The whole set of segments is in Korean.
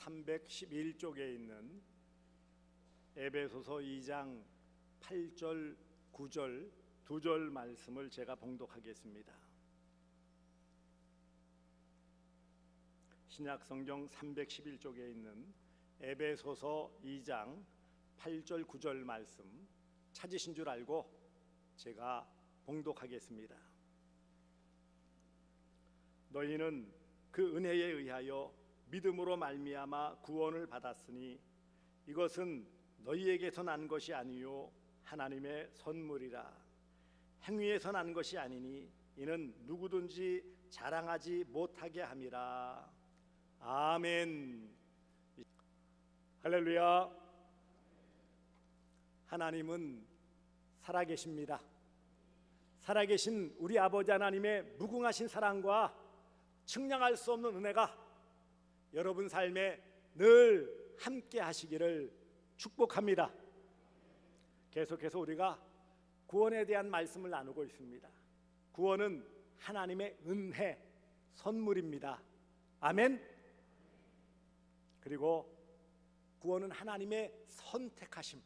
311쪽에 있는 에베소서 2장 8절, 9절, 2절 말씀을 제가 봉독하겠습니다. 신약성경 311쪽에 있는 에베소서 2장 8절, 9절 말씀 찾으신 줄 알고 제가 봉독하겠습니다. 너희는 그 은혜에 의하여 믿음으로 말미암아 구원을 받았으니 이것은 너희에게서 난 것이 아니요 하나님의 선물이라. 행위에서 난 것이 아니니 이는 누구든지 자랑하지 못하게 함이라. 아멘. 할렐루야. 하나님은 살아계십니다. 살아계신 우리 아버지 하나님의 무궁하신 사랑과 측량할 수 없는 은혜가 여러분 삶에 늘 함께 하시기를 축복합니다. 계속해서 우리가 구원에 대한 말씀을 나누고 있습니다. 구원은 하나님의 은혜, 선물입니다. 아멘. 그리고 구원은 하나님의 선택하심.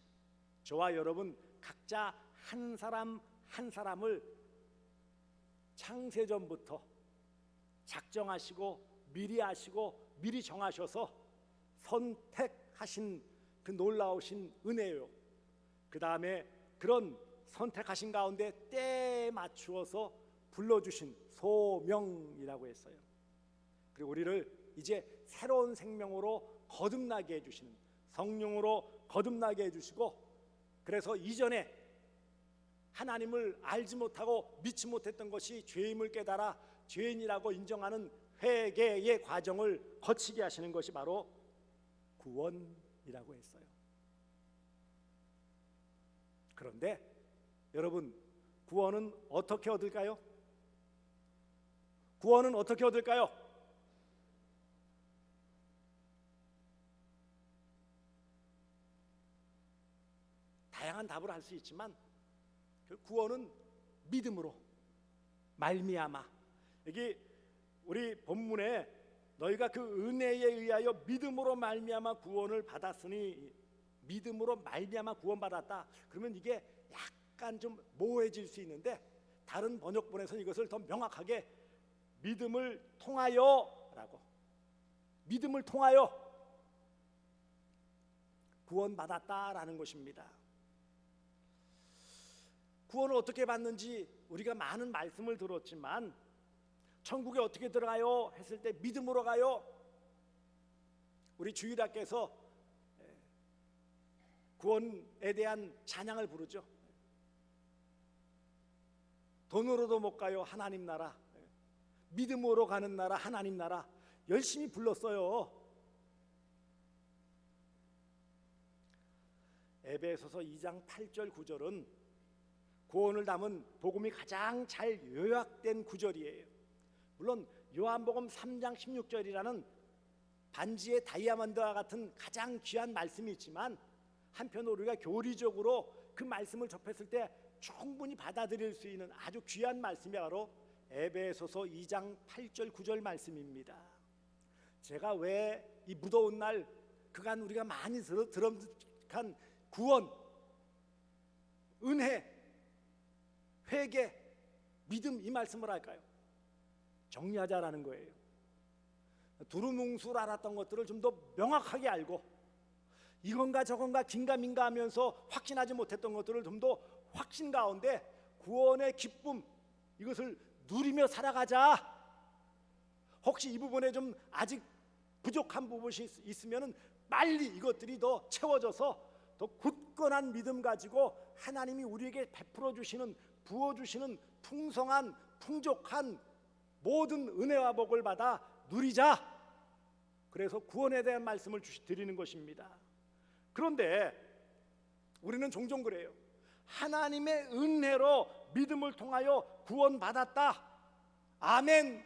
저와 여러분 각자 한 사람 한 사람을 창세전부터 작정하시고 미리 아시고 미리 정하셔서 선택하신 그 놀라우신 은혜요. 그 다음에 그런 선택하신 가운데 때에 맞추어서 불러주신 소명이라고 했어요. 그리고 우리를 이제 새로운 생명으로 거듭나게 해주시는, 성령으로 거듭나게 해주시고, 그래서 이전에 하나님을 알지 못하고 믿지 못했던 것이 죄임을 깨달아 죄인이라고 인정하는 회개의 과정을 거치게 하시는 것이 바로 구원이라고 했어요. 그런데 여러분, 구원은 어떻게 얻을까요? 구원은 어떻게 얻을까요? 다양한 답을 할 수 있지만 구원은 믿음으로 말미암아. 여기 우리 본문에 너희가 그 은혜에 의하여 믿음으로 말미암아 구원을 받았으니, 믿음으로 말미암아 구원받았다. 그러면 이게 약간 좀 모호해질 수 있는데 다른 번역본에서는 이것을 더 명확하게 믿음을 통하여라고, 믿음을 통하여 구원받았다라는 것입니다. 구원을 어떻게 받는지 우리가 많은 말씀을 들었지만, 천국에 어떻게 들어가요 했을 때 믿음으로 가요. 우리 주일학교에서 구원에 대한 찬양을 부르죠. 돈으로도 못 가요 하나님 나라, 믿음으로 가는 나라 하나님 나라, 열심히 불렀어요. 에베소서 2장 8절 9절은 구원을 담은 복음이 가장 잘 요약된 구절이에요. 물론 요한복음 3장 16절이라는 반지의 다이아몬드와 같은 가장 귀한 말씀이 있지만, 한편으로 우리가 교리적으로 그 말씀을 접했을 때 충분히 받아들일 수 있는 아주 귀한 말씀이 바로 에베소서 2장 8절 9절 말씀입니다. 제가 왜 이 무더운 날 그간 우리가 많이 들었던 구원, 은혜, 회개, 믿음 이 말씀을 할까요? 정리하자라는 거예요. 두루뭉술 알았던 것들을 좀 더 명확하게 알고, 이건가 저건가 긴가민가 하면서 확신하지 못했던 것들을 좀 더 확신 가운데 구원의 기쁨, 이것을 누리며 살아가자. 혹시 이 부분에 좀 아직 부족한 부분이 있으면 빨리 이것들이 더 채워져서 더 굳건한 믿음 가지고 하나님이 우리에게 베풀어 주시는, 부어 주시는 풍성한 풍족한 모든 은혜와 복을 받아 누리자. 그래서 구원에 대한 말씀을 드리는 것입니다. 그런데 우리는 종종 그래요. 하나님의 은혜로 믿음을 통하여 구원받았다. 아멘.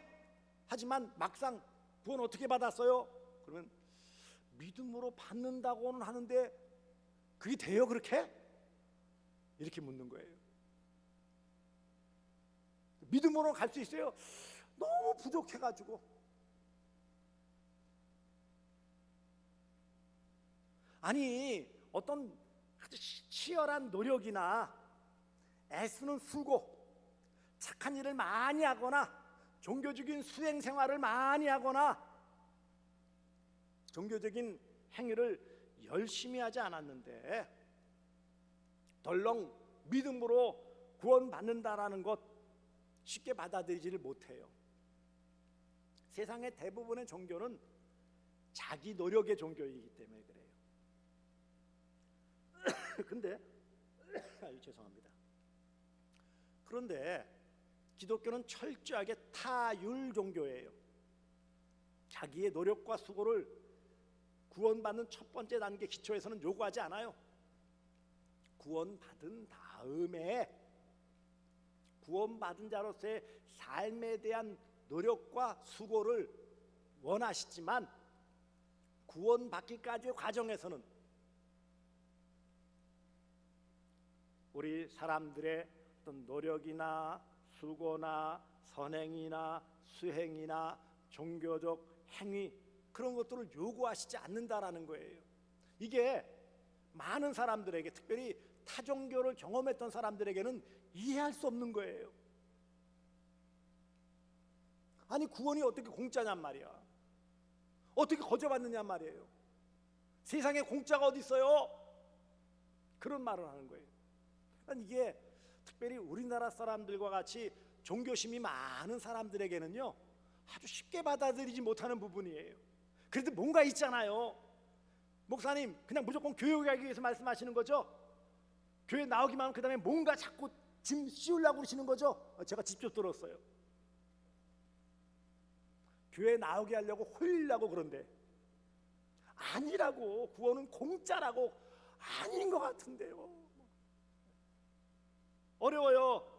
하지만 막상 구원 어떻게 받았어요? 그러면 믿음으로 받는다고는 하는데 그게 돼요 그렇게? 이렇게 묻는 거예요. 믿음으로 갈 수 있어요? 너무 부족해가지고. 아니 어떤 아주 치열한 노력이나 애쓰는 수고, 착한 일을 많이 하거나 종교적인 수행 생활을 많이 하거나 종교적인 행위를 열심히 하지 않았는데 덜렁 믿음으로 구원받는다라는 것 쉽게 받아들이지를 못해요. 세상의 대부분의 종교는 자기 노력의 종교이기 때문에 그래요. 근데 죄송합니다. 그런데 기독교는 철저하게 타율 종교예요. 자기의 노력과 수고를 구원받는 첫 번째 단계 기초에서는 요구하지 않아요. 구원받은 다음에 구원받은 자로서의 삶에 대한 노력과 수고를 원하시지만 구원받기까지의 과정에서는 우리 사람들의 어떤 노력이나 수고나 선행이나 수행이나 종교적 행위 그런 것들을 요구하시지 않는다라는 거예요. 이게 많은 사람들에게, 특별히 타종교를 경험했던 사람들에게는 이해할 수 없는 거예요. 아니 구원이 어떻게 공짜냔 말이야. 어떻게 거저받느냔 말이에요. 세상에 공짜가 어디 있어요? 그런 말을 하는 거예요. 이게 특별히 우리나라 사람들과 같이 종교심이 많은 사람들에게는요 아주 쉽게 받아들이지 못하는 부분이에요. 그래도 뭔가 있잖아요. 목사님 그냥 무조건 교회 가기 위해서 말씀하시는 거죠? 교회 나오기만 하면 그 다음에 뭔가 자꾸 짐 씌우려고 그러시는 거죠? 제가 직접 들었어요. 교회 나오게 하려고 홀리려고 그런데 아니라고. 구원은 공짜라고. 아닌 것 같은데요. 어려워요.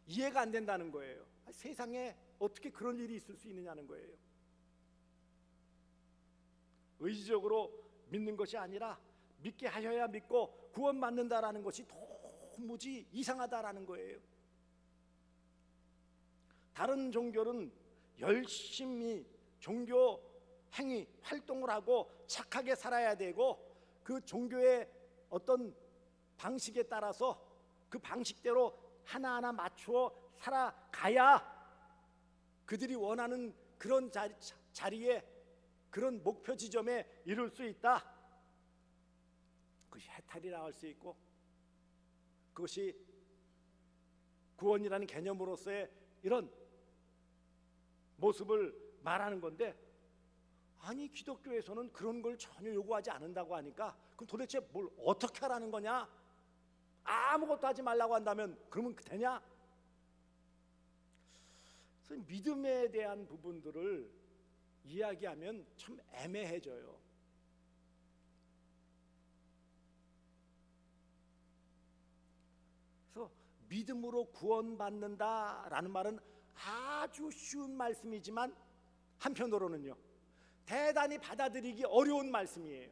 이해가 안 된다는 거예요. 세상에 어떻게 그런 일이 있을 수 있느냐는 거예요. 의지적으로 믿는 것이 아니라 믿게 하여야 믿고 구원받는다라는 것이 도무지 이상하다라는 거예요. 다른 종교는 열심히 종교 행위 활동을 하고 착하게 살아야 되고 그 종교의 어떤 방식에 따라서 그 방식대로 하나하나 맞추어 살아가야 그들이 원하는 그런 자리에, 그런 목표 지점에 이룰 수 있다. 그것이 해탈이라 할 수 있고 그것이 구원이라는 개념으로서의 이런 모습을 말하는 건데, 아니 기독교에서는 그런 걸 전혀 요구하지 않는다고 하니까 그럼 도대체 뭘 어떻게 하라는 거냐? 아무것도 하지 말라고 한다면 그러면 되냐? 그래서 믿음에 대한 부분들을 이야기하면 참 애매해져요. 그래서 믿음으로 구원받는다라는 말은 아주 쉬운 말씀이지만 한편으로는요 대단히 받아들이기 어려운 말씀이에요.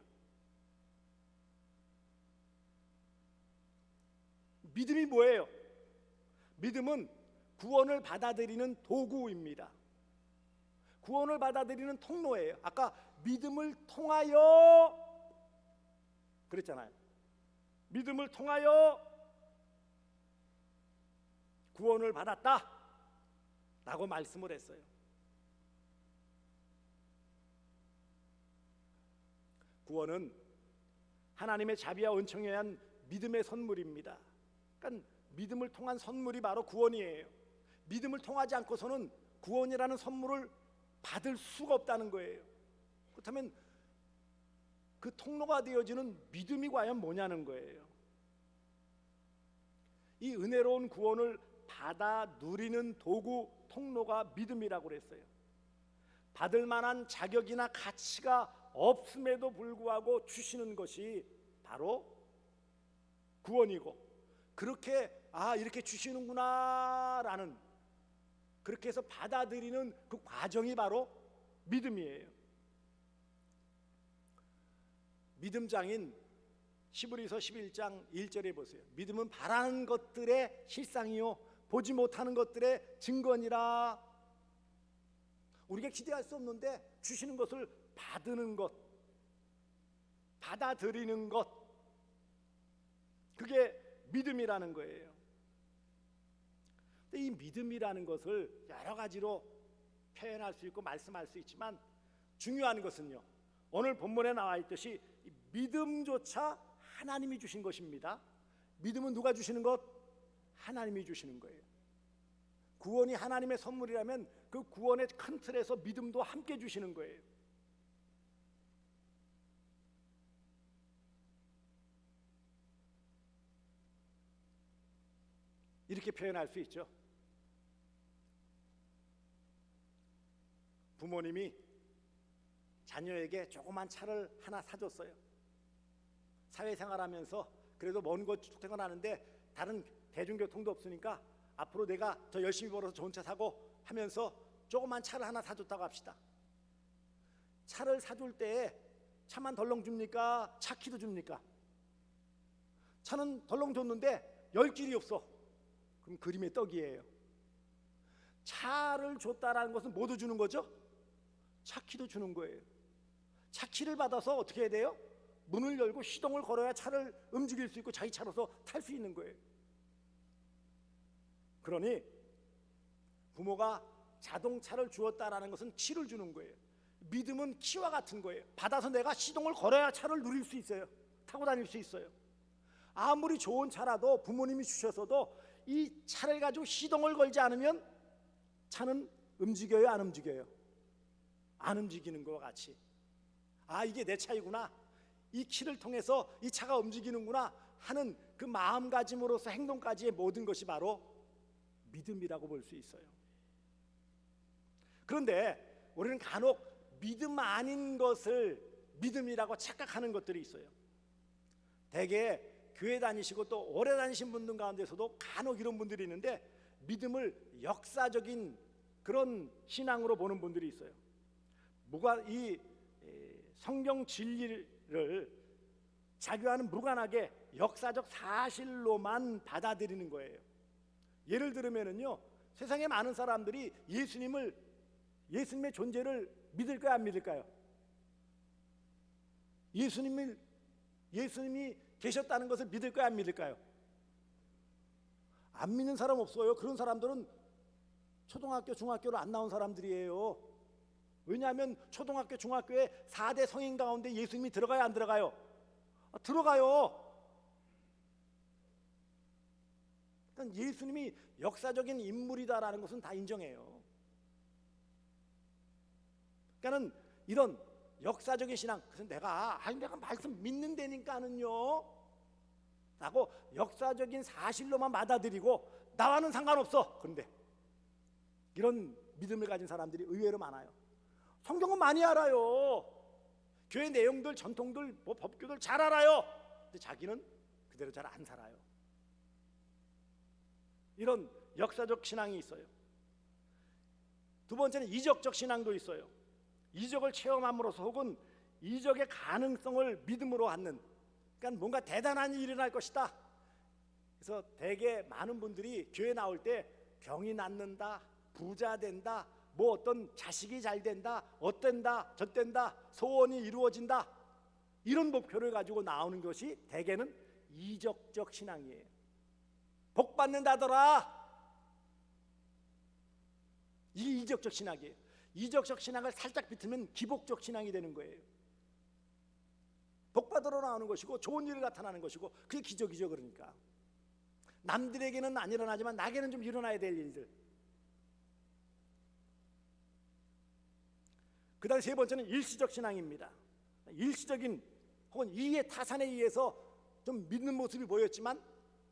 믿음이 뭐예요? 믿음은 구원을 받아들이는 도구입니다. 구원을 받아들이는 통로예요. 아까 믿음을 통하여 그랬잖아요. 믿음을 통하여 구원을 받았다 라고 말씀을 했어요. 구원은 하나님의 자비와 은총에 의한 믿음의 선물입니다. 그러니까 믿음을 통한 선물이 바로 구원이에요. 믿음을 통하지 않고서는 구원이라는 선물을 받을 수가 없다는 거예요. 그렇다면 그 통로가 되어지는 믿음이 과연 뭐냐는 거예요. 이 은혜로운 구원을 받아 누리는 도구 통로가 믿음이라고 그랬어요. 받을 만한 자격이나 가치가 없음에도 불구하고 주시는 것이 바로 구원이고, 그렇게 이렇게 주시는구나라는, 그렇게 해서 받아들이는 그 과정이 바로 믿음이에요. 믿음장인 히브리서 11장 1절에 보세요. 믿음은 바라는 것들의 실상이요 보지 못하는 것들의 증거니라. 우리가 기대할 수 없는데 주시는 것을 받는 것, 받아들이는 것, 그게 믿음이라는 거예요. 근데 이 믿음이라는 것을 여러 가지로 표현할 수 있고 말씀할 수 있지만 중요한 것은요, 오늘 본문에 나와 있듯이 믿음조차 하나님이 주신 것입니다. 믿음은 누가 주시는 것? 하나님이 주시는 거예요. 구원이 하나님의 선물이라면 그 구원의 큰 틀에서 믿음도 함께 주시는 거예요. 이렇게 표현할 수 있죠. 부모님이 자녀에게 조그만 차를 하나 사줬어요. 사회생활하면서 그래도 먼 곳 출퇴근하는데 다른 대중교통도 없으니까 앞으로 내가 더 열심히 벌어서 좋은 차 사고 하면서 조그만 차를 하나 사줬다고 합시다. 차를 사줄 때 차만 덜렁 줍니까? 차 키도 줍니까? 차는 덜렁 줬는데 열 길이 없어. 그럼 그림의 떡이에요. 차를 줬다라는 것은 모두 주는 거죠? 차 키도 주는 거예요. 차 키를 받아서 어떻게 해야 돼요? 문을 열고 시동을 걸어야 차를 움직일 수 있고 자기 차로서 탈 수 있는 거예요. 그러니 부모가 자동차를 주었다라는 것은 키를 주는 거예요. 믿음은 키와 같은 거예요. 받아서 내가 시동을 걸어야 차를 누릴 수 있어요. 타고 다닐 수 있어요. 아무리 좋은 차라도 부모님이 주셔서도 이 차를 가지고 시동을 걸지 않으면 차는 움직여요, 안 움직여요? 안 움직이는 것과 같이, 아, 이게 내 차이구나, 이 키를 통해서 이 차가 움직이는구나 하는 그 마음가짐으로서 행동까지의 모든 것이 바로 믿음이라고 볼 수 있어요. 그런데 우리는 간혹 믿음 아닌 것을 믿음이라고 착각하는 것들이 있어요. 대개 교회 다니시고 또 오래 다니신 분들 가운데서도 간혹 이런 분들이 있는데 믿음을 역사적인 그런 신앙으로 보는 분들이 있어요. 이 성경 진리를 자기와는 무관하게 역사적 사실로만 받아들이는 거예요. 예를 들면은요, 세상에 많은 사람들이 예수님의 존재를 믿을까요, 안 믿을까요? 예수님이 계셨다는 것을 믿을까요, 안 믿을까요? 안 믿는 사람 없어요. 그런 사람들은 초등학교, 중학교를 안 나온 사람들이에요. 왜냐하면 초등학교, 중학교에 4대 성인 가운데 예수님이 들어가요, 안 들어가요? 들어가요. 그러니까 예수님이 역사적인 인물이다라는 것은 다 인정해요. 그러니까는 이런 역사적인 신앙, 그래서 내가 말씀 믿는다니까는요 라고 역사적인 사실로만 받아들이고 나와는 상관없어. 그런데 이런 믿음을 가진 사람들이 의외로 많아요. 성경은 많이 알아요. 교회 내용들, 전통들, 법규들 잘 알아요. 근데 자기는 그대로 잘 안 살아요. 이런 역사적 신앙이 있어요. 두 번째는 이적적 신앙도 있어요. 이적을 체험함으로써 혹은 이적의 가능성을 믿음으로 갖는, 그러니까 뭔가 대단한 일이 일어날 것이다. 그래서 대개 많은 분들이 교회 나올 때 병이 낫는다, 부자 된다, 뭐 어떤 자식이 잘 된다, 어땠다, 저땠다, 소원이 이루어진다, 이런 목표를 가지고 나오는 것이 대개는 이적적 신앙이에요. 복 받는다더라, 이게 이적적 신앙이에요. 이적적 신앙을 살짝 비틀면 기복적 신앙이 되는 거예요. 복 받으러 나오는 것이고 좋은 일이 나타나는 것이고 그게 기적이죠. 그러니까 남들에게는 안 일어나지만 나에게는 좀 일어나야 될 일들. 그 다음에 세 번째는 일시적 신앙입니다. 일시적인 혹은 이해 타산에 의해서 좀 믿는 모습이 보였지만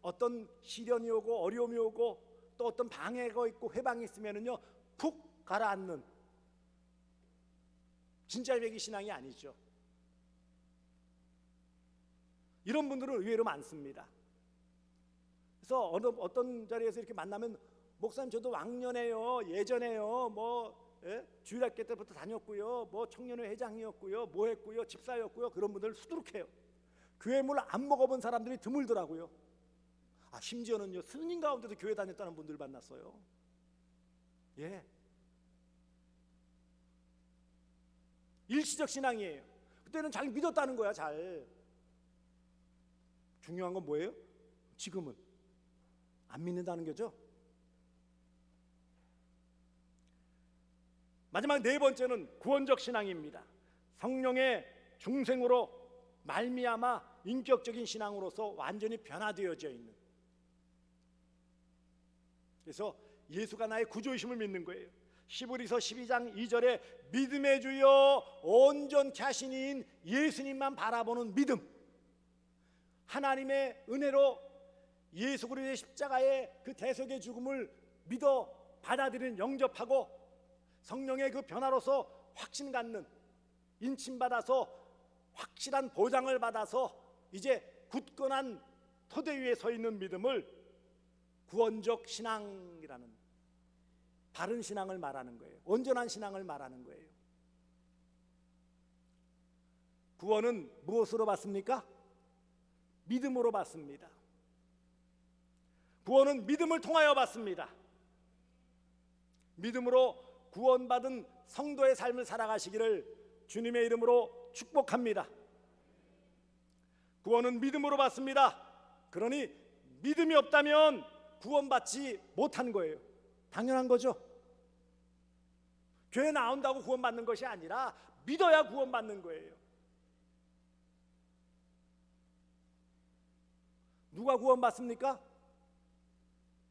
어떤 시련이 오고 어려움이 오고 또 어떤 방해가 있고 회방이 있으면은요 푹 가라앉는 진짜 외기 신앙이 아니죠. 이런 분들은 의외로 많습니다. 그래서 어떤 자리에서 이렇게 만나면 목사님 저도 왕년에요, 예전에요, 주일학교 때부터 다녔고요, 청년회 회장이었고요, 했고요, 집사였고요, 그런 분들 수두룩해요. 교회 물 안 먹어본 사람들이 드물더라고요. 심지어는요 스님 가운데도 교회 다녔다는 분들 만났어요. 예, 일시적 신앙이에요. 그때는 잘 믿었다는 거야. 잘. 중요한 건 뭐예요? 지금은 안 믿는다는 거죠. 마지막 네 번째는 구원적 신앙입니다. 성령의 중생으로 말미암아 인격적인 신앙으로서 완전히 변화되어져 있는. 그래서 예수가 나의 구주이심을 믿는 거예요. 히브리서 12장 2절에 믿음의 주여 온전케 하시니인 예수님만 바라보는 믿음. 하나님의 은혜로 예수 그리스도의 십자가의 그 대속의 죽음을 믿어 받아들이는, 영접하고 성령의 그 변화로서 확신 갖는, 인침받아서 확실한 보장을 받아서 이제 굳건한 토대 위에 서 있는 믿음을 구원적 신앙이라는, 바른 신앙을 말하는 거예요. 온전한 신앙을 말하는 거예요. 구원은 무엇으로 받습니까? 믿음으로 받습니다. 구원은 믿음을 통하여 받습니다. 믿음으로 구원받은 성도의 삶을 살아가시기를 주님의 이름으로 축복합니다. 구원은 믿음으로 받습니다. 그러니 믿음이 없다면 구원받지 못한 거예요. 당연한 거죠. 교회 나온다고 구원받는 것이 아니라 믿어야 구원받는 거예요. 누가 구원받습니까?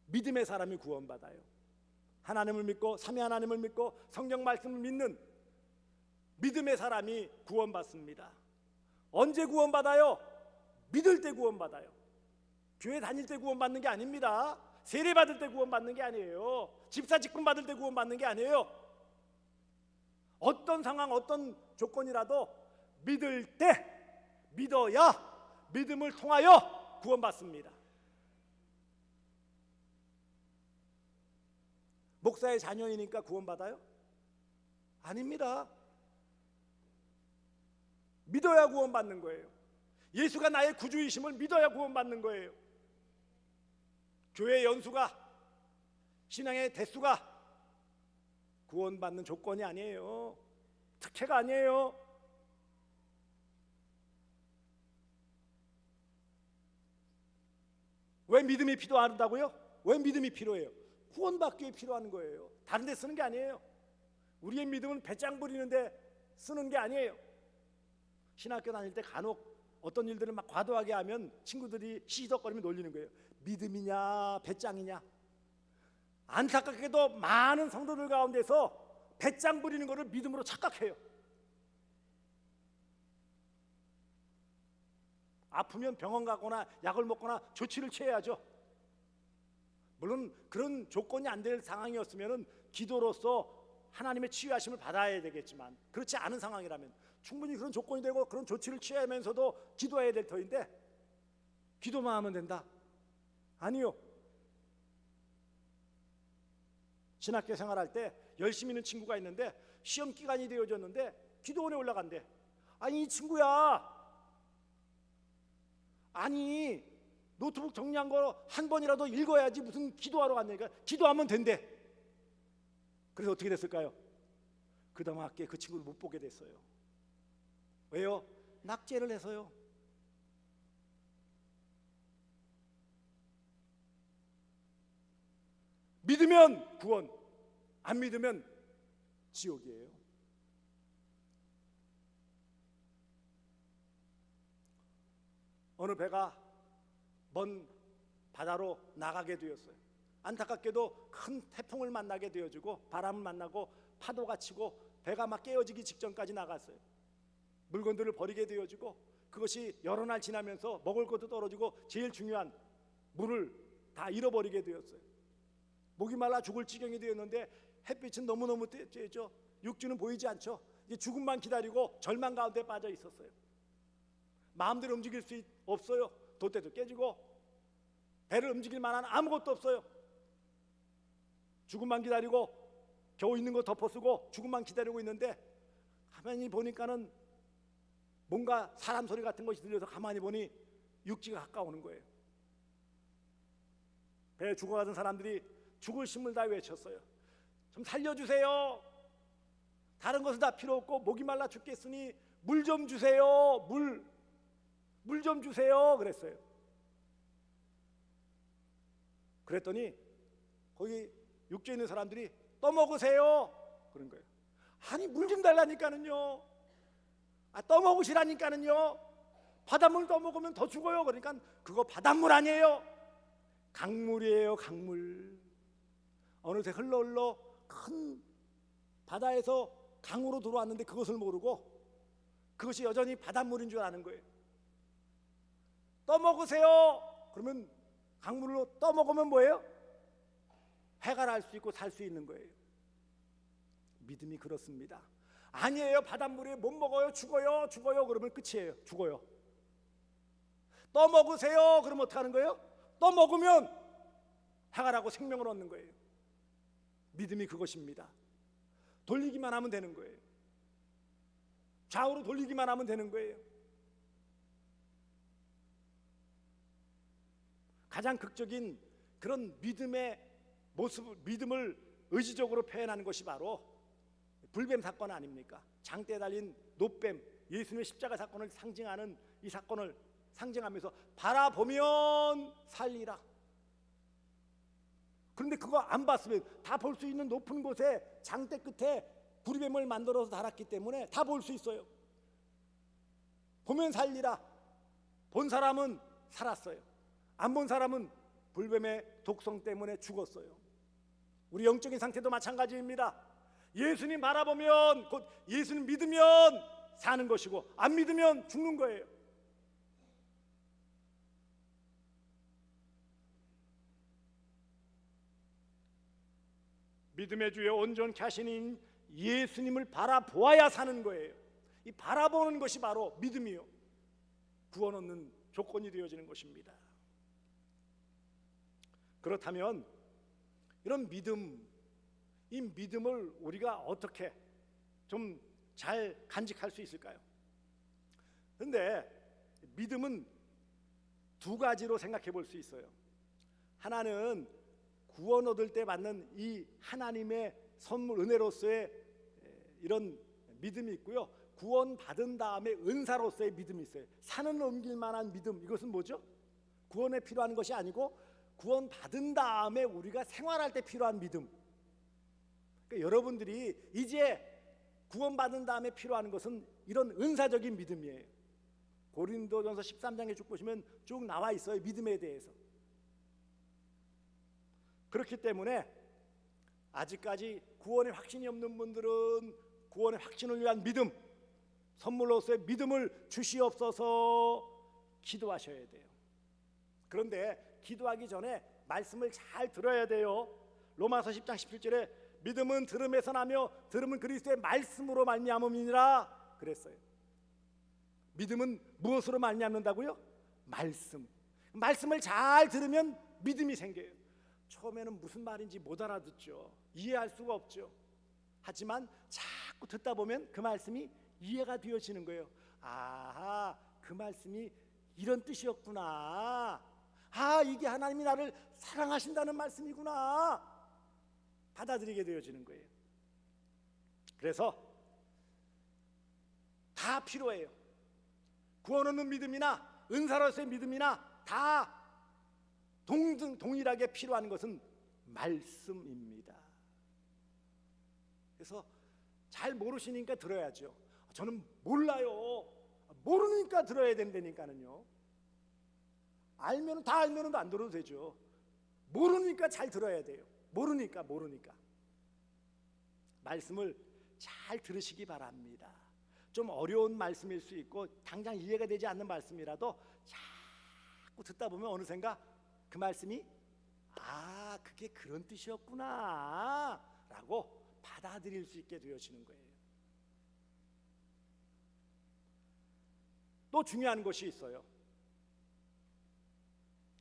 믿음의 사람이 구원받아요. 하나님을 믿고 삼위 하나님을 믿고 성경 말씀을 믿는 믿음의 사람이 구원받습니다. 언제 구원받아요? 믿을 때 구원받아요. 교회 다닐 때 구원받는 게 아닙니다. 세례 받을 때 구원받는 게 아니에요. 집사 직분 받을 때 구원받는 게 아니에요. 어떤 상황, 어떤 조건이라도 믿을 때, 믿어야 믿음을 통하여 구원받습니다. 목사의 자녀이니까 구원받아요? 아닙니다. 믿어야 구원받는 거예요. 예수가 나의 구주이심을 믿어야 구원받는 거예요. 교회 연수가, 신앙의 대수가 구원받는 조건이 아니에요. 특혜가 아니에요. 왜 믿음이 필요하다고요? 왜 믿음이 필요해요? 구원받기 위해 필요한 거예요. 다른 데 쓰는 게 아니에요. 우리의 믿음은 배짱 부리는데 쓰는 게 아니에요. 신학교 다닐 때 간혹 어떤 일들을 막 과도하게 하면 친구들이 시시덕거리며 놀리는 거예요. 믿음이냐 배짱이냐. 안타깝게도 많은 성도들 가운데서 배짱 부리는 것을 믿음으로 착각해요. 아프면 병원 가거나 약을 먹거나 조치를 취해야죠. 물론 그런 조건이 안 될 상황이었으면 기도로서 하나님의 치유하심을 받아야 되겠지만, 그렇지 않은 상황이라면 충분히 그런 조건이 되고 그런 조치를 취하면서도 기도해야 될 터인데 기도만 하면 된다? 아니요. 신학교 생활할 때 열심히 있는 친구가 있는데 시험 기간이 되어졌는데 기도원에 올라간대. 아니 이 친구야, 아니 노트북 정리한 거 한 번이라도 읽어야지 무슨 기도하러 갔냐니까. 기도하면 된대. 그래서 어떻게 됐을까요? 그 다음 학기에 그 친구를 못 보게 됐어요. 왜요? 낙제를 해서요. 믿으면 구원, 안 믿으면 지옥이에요. 어느 배가 먼 바다로 나가게 되었어요. 안타깝게도 큰 태풍을 만나게 되어지고 바람을 만나고 파도가 치고 배가 막 깨어지기 직전까지 나갔어요. 물건들을 버리게 되어지고 그것이 여러 날 지나면서 먹을 것도 떨어지고 제일 중요한 물을 다 잃어버리게 되었어요. 목이 말라 죽을 지경이 되었는데 햇빛은 너무너무 쬐죠. 육지는 보이지 않죠. 이제 죽음만 기다리고 절망 가운데 빠져 있었어요. 마음대로 움직일 수 없어요. 돛대도 깨지고 배를 움직일 만한 아무것도 없어요. 죽음만 기다리고 겨우 있는 거 덮어쓰고 죽음만 기다리고 있는데 가만히 보니까는 뭔가 사람 소리 같은 것이 들려서 가만히 보니 육지가 가까우는 거예요. 배에 죽어가던 사람들이 죽을 힘을 다 외쳤어요. 좀 살려주세요. 다른 것은 다 필요 없고 목이 말라 죽겠으니 물 좀 주세요. 물 좀 주세요. 그랬어요. 그랬더니 거기 육지에 있는 사람들이 떠먹으세요. 그런 거예요. 아니 물 좀 달라니까는요. 떠먹으시라니까는요. 바닷물 떠먹으면 더 죽어요. 그러니까 그거 바닷물 아니에요. 강물이에요. 강물. 어느새 흘러 큰 바다에서 강으로 들어왔는데 그것을 모르고 그것이 여전히 바닷물인 줄 아는 거예요. 떠먹으세요. 그러면 강물로 떠먹으면 뭐예요? 해갈할 수 있고 살 수 있는 거예요. 믿음이 그렇습니다. 아니에요. 바닷물에 못 먹어요. 죽어요. 그러면 끝이에요. 죽어요. 떠먹으세요. 그러면 어떻게 하는 거예요? 떠먹으면 해갈하고 생명을 얻는 거예요. 믿음이 그것입니다. 돌리기만 하면 되는 거예요. 좌우로 돌리기만 하면 되는 거예요. 가장 극적인 그런 믿음의 모습, 믿음을 의지적으로 표현하는 것이 바로 불뱀 사건 아닙니까? 장대에 달린 노뱀, 예수님의 십자가 사건을 상징하는 이 사건을 상징하면서 바라보면 살리라. 그런데 그거 안 봤으면 다 볼 수 있는 높은 곳에 장대 끝에 불뱀을 만들어서 달았기 때문에 다 볼 수 있어요. 보면 살리라. 본 사람은 살았어요. 안 본 사람은 불뱀의 독성 때문에 죽었어요. 우리 영적인 상태도 마찬가지입니다. 예수님 바라보면, 곧 예수님 믿으면 사는 것이고 안 믿으면 죽는 거예요. 믿음의 주여 온전케 하시는 예수님을 바라보아야 사는 거예요. 이 바라보는 것이 바로 믿음이요, 구원 얻는 조건이 되어지는 것입니다. 그렇다면 이런 믿음, 이 믿음을 우리가 어떻게 좀 잘 간직할 수 있을까요? 그런데 믿음은 두 가지로 생각해 볼 수 있어요. 하나는 구원 얻을 때 받는 이 하나님의 선물, 은혜로서의 이런 믿음이 있고요, 구원 받은 다음에 은사로서의 믿음이 있어요. 산을 옮길 만한 믿음, 이것은 뭐죠? 구원에 필요한 것이 아니고 구원 받은 다음에 우리가 생활할 때 필요한 믿음. 그러니까 여러분들이 이제 구원 받은 다음에 필요한 것은 이런 은사적인 믿음이에요. 고린도전서 13장에 쭉 보시면 쭉 나와 있어요, 믿음에 대해서. 그렇기 때문에 아직까지 구원의 확신이 없는 분들은 구원의 확신을 위한 믿음, 선물로서의 믿음을 주시옵소서 기도하셔야 돼요. 그런데 기도하기 전에 말씀을 잘 들어야 돼요. 로마서 10장 17절에 믿음은 들음에서 나며 들음은 그리스도의 말씀으로 말미암음이니라 그랬어요. 믿음은 무엇으로 말미암는다고요? 말씀을 잘 들으면 믿음이 생겨요. 처음에는 무슨 말인지 못 알아듣죠. 이해할 수가 없죠. 하지만 자꾸 듣다 보면 그 말씀이 이해가 되어지는 거예요. 아하, 그 말씀이 이런 뜻이었구나. 이게 하나님이 나를 사랑하신다는 말씀이구나. 받아들이게 되어지는 거예요. 그래서 다 필요해요. 구원 얻는 믿음이나 은사로서의 믿음이나 다 동일하게 필요한 것은 말씀입니다. 그래서 잘 모르시니까 들어야죠. 저는 몰라요. 모르니까 들어야 된다니까는요. 알면 안 들어도 되죠. 모르니까 잘 들어야 돼요. 모르니까 말씀을 잘 들으시기 바랍니다. 좀 어려운 말씀일 수 있고 당장 이해가 되지 않는 말씀이라도 자꾸 듣다 보면 어느샌가 그 말씀이 그게 그런 뜻이었구나 라고 받아들일 수 있게 되어지는 거예요. 또 중요한 것이 있어요.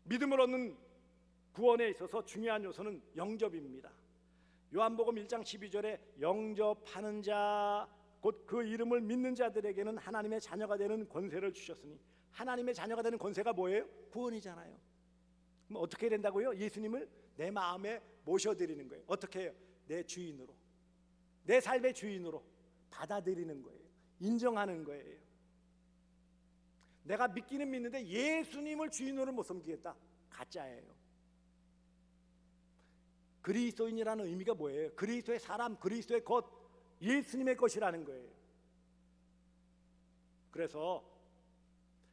믿음을 얻는 구원에 있어서 중요한 요소는 영접입니다. 요한복음 1장 12절에 영접하는 자 곧 그 이름을 믿는 자들에게는 하나님의 자녀가 되는 권세를 주셨으니, 하나님의 자녀가 되는 권세가 뭐예요? 구원이잖아요. 그럼 어떻게 해야 된다고요? 예수님을 내 마음에 모셔드리는 거예요. 어떻게 해요? 내 주인으로, 내 삶의 주인으로, 받아들이는 거예요. 인정하는 거예요. 내가 믿기는 믿는데 예수님을 주인으로 못 섬기겠다. 가짜예요. 그리스도인이라는 의미가 뭐예요? 그리스도의 사람, 그리스도의 것, 예수님의 것이라는 거예요. 그래서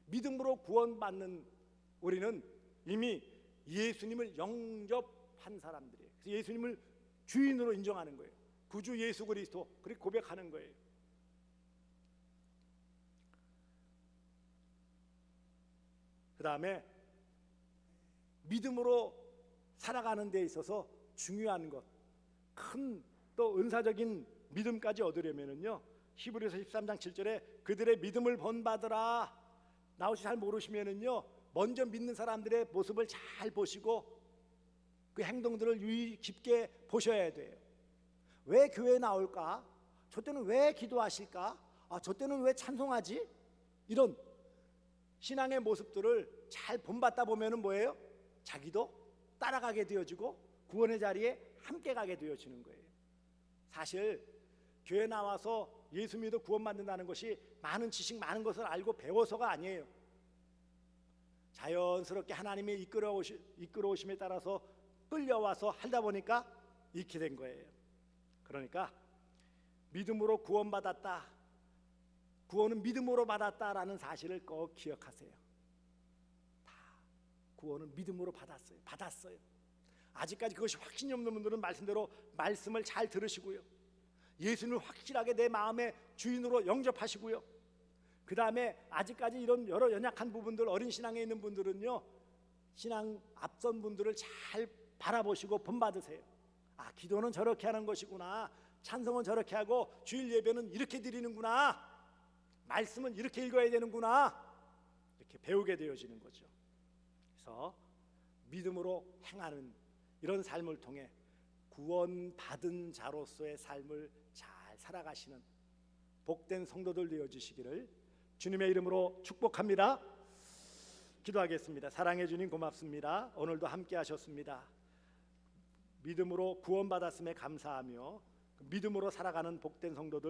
믿음으로 구원받는 우리는 이미 예수님을 영접한 사람들이에요. 그래서 예수님을 주인으로 인정하는 거예요. 구주 예수 그리스도, 그렇게 고백하는 거예요. 그 다음에 믿음으로 살아가는 데 있어서 중요한 것, 큰 또 은사적인 믿음까지 얻으려면은요, 히브리서 13장 7절에 그들의 믿음을 본받으라. 나오시 잘 모르시면은요, 먼저 믿는 사람들의 모습을 잘 보시고 그 행동들을 유의 깊게 보셔야 돼요. 왜 교회에 나올까? 저 때는 왜 기도하실까? 저 때는 왜 찬송하지? 이런 신앙의 모습들을 잘 본받다 보면은 뭐예요? 자기도 따라가게 되어지고 구원의 자리에 함께 가게 되어지는 거예요. 사실 교회 나와서 예수 믿어 구원받는다는 것이 많은 지식, 많은 것을 알고 배워서가 아니에요. 자연스럽게 하나님의 이끌어오심에 따라서 끌려와서 하다 보니까 익게 된 거예요. 그러니까 믿음으로 구원받았다, 구원은 믿음으로 받았다라는 사실을 꼭 기억하세요. 다 구원은 믿음으로 받았어요. 아직까지 그것이 확신이 없는 분들은 말씀대로 말씀을 잘 들으시고요, 예수님을 확실하게 내 마음의 주인으로 영접하시고요, 그 다음에 아직까지 이런 여러 연약한 부분들, 어린 신앙에 있는 분들은요, 신앙 앞선 분들을 잘 바라보시고 본받으세요. 기도는 저렇게 하는 것이구나, 찬송은 저렇게 하고 주일 예배는 이렇게 드리는구나, 말씀은 이렇게 읽어야 되는구나, 이렇게 배우게 되어지는 거죠. 그래서 믿음으로 행하는 이런 삶을 통해 구원받은 자로서의 삶을 잘 살아가시는 복된 성도들 되어주시기를 주님의 이름으로 축복합니다. 기도하겠습니다. 사랑해 주님 고맙습니다. 오늘도 함께 하셨습니다. 믿음으로 구원받았음에 감사하며 믿음으로 살아가는 복된 성도들